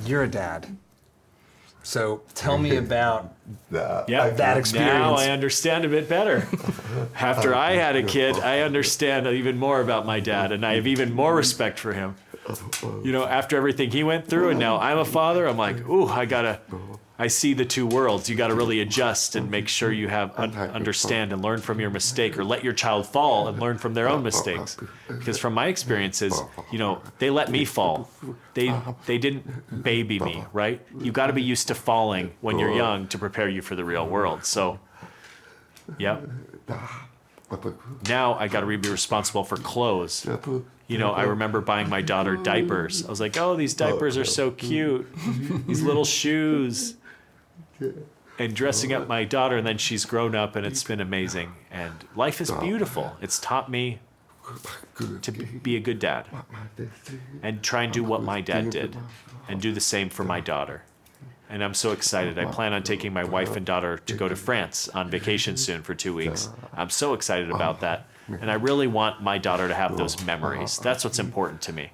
you're a dad. So tell me about that experience. Now I understand a bit better. After I had a kid, I understand even more about my dad, and I have even more respect for him. You know, after everything he went through, and now I'm a father, I'm like, ooh, I see the two worlds. You got to really adjust and make sure you have understand and learn from your mistake, or let your child fall and learn from their own mistakes. Because from my experiences, you know, they let me fall. They didn't baby me, right? You got to be used to falling when you're young to prepare you for the real world. So, yep. Now I got to be responsible for clothes. You know, I remember buying my daughter diapers. I was like, oh, these diapers are so cute. These little shoes. And dressing up my daughter, and then she's grown up, and it's been amazing. And life is beautiful. It's taught me to be a good dad and try and do what my dad did and do the same for my daughter. And I'm so excited. I plan on taking my wife and daughter to go to France on vacation soon for 2 weeks. I'm so excited about that. And I really want my daughter to have those memories. That's what's important to me.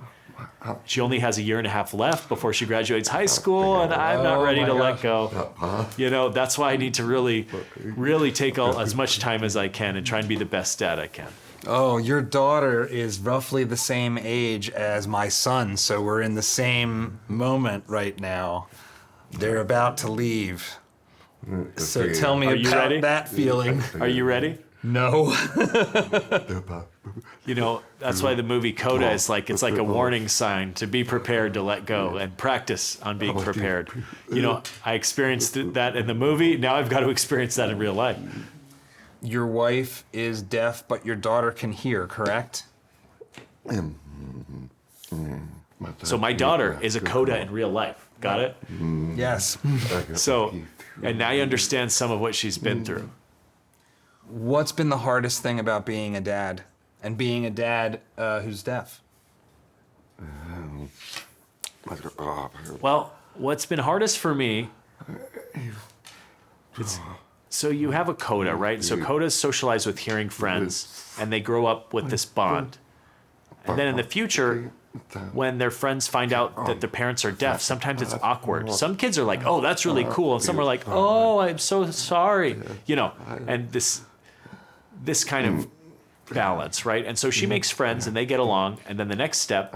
She only has 1.5 years left before she graduates high school, and I'm not ready to let go. You know, that's why I need to really, really take as much time as I can and try and be the best dad I can. Oh, your daughter is roughly the same age as my son, so we're in the same moment right now. They're about to leave. So tell me about that feeling. Are you ready? No. You know, that's why the movie CODA is like, it's like a warning sign to be prepared to let go and practice on being prepared. You know, I experienced that in the movie. Now I've got to experience that in real life. Your wife is deaf, but your daughter can hear, correct? So my daughter is a CODA in real life. Got it? Yes. So, and now you understand some of what she's been through. What's been the hardest thing about being a dad? And being a dad who's deaf? Well, what's been hardest for me, so you have a CODA, right? So CODAs socialize with hearing friends, and they grow up with this bond. And then in the future, when their friends find out that their parents are deaf, sometimes it's awkward. Some kids are like, oh, that's really cool. And some are like, oh, I'm so sorry. You know, and this kind of balance, right? And so she makes friends and they get along. And then the next step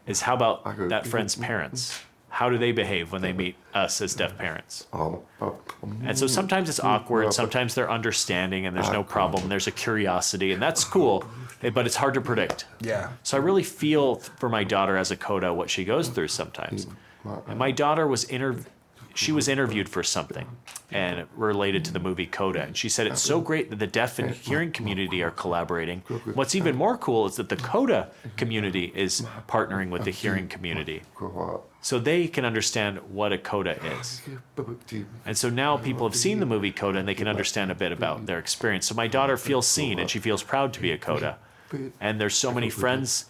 is, how about that friend's parents? How do they behave when they meet us as deaf parents? And so sometimes it's awkward. Sometimes they're understanding and there's no problem. There's a curiosity, and that's cool, but it's hard to predict. Yeah. So I really feel for my daughter as a CODA what she goes through sometimes. And my daughter was interviewed for something and related to the movie CODA. And she said it's so great that the deaf and hearing community are collaborating. What's even more cool is that the CODA community is partnering with the hearing community, so they can understand what a CODA is. And so now people have seen the movie CODA and they can understand a bit about their experience. So my daughter feels seen and she feels proud to be a CODA. And there's so many friends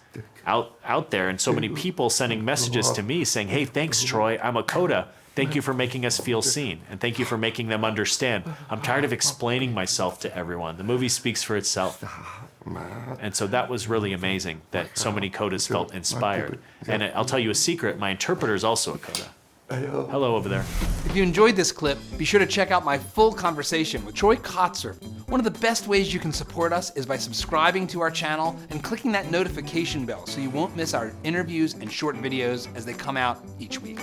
out there and so many people sending messages to me saying, hey, thanks, Troy, I'm a CODA. Thank you for making us feel seen, and thank you for making them understand. I'm tired of explaining myself to everyone. The movie speaks for itself. And so that was really amazing that so many CODAs felt inspired. And I'll tell you a secret, my interpreter is also a CODA. Hello over there. If you enjoyed this clip, be sure to check out my full conversation with Troy Kotsur. One of the best ways you can support us is by subscribing to our channel and clicking that notification bell so you won't miss our interviews and short videos as they come out each week.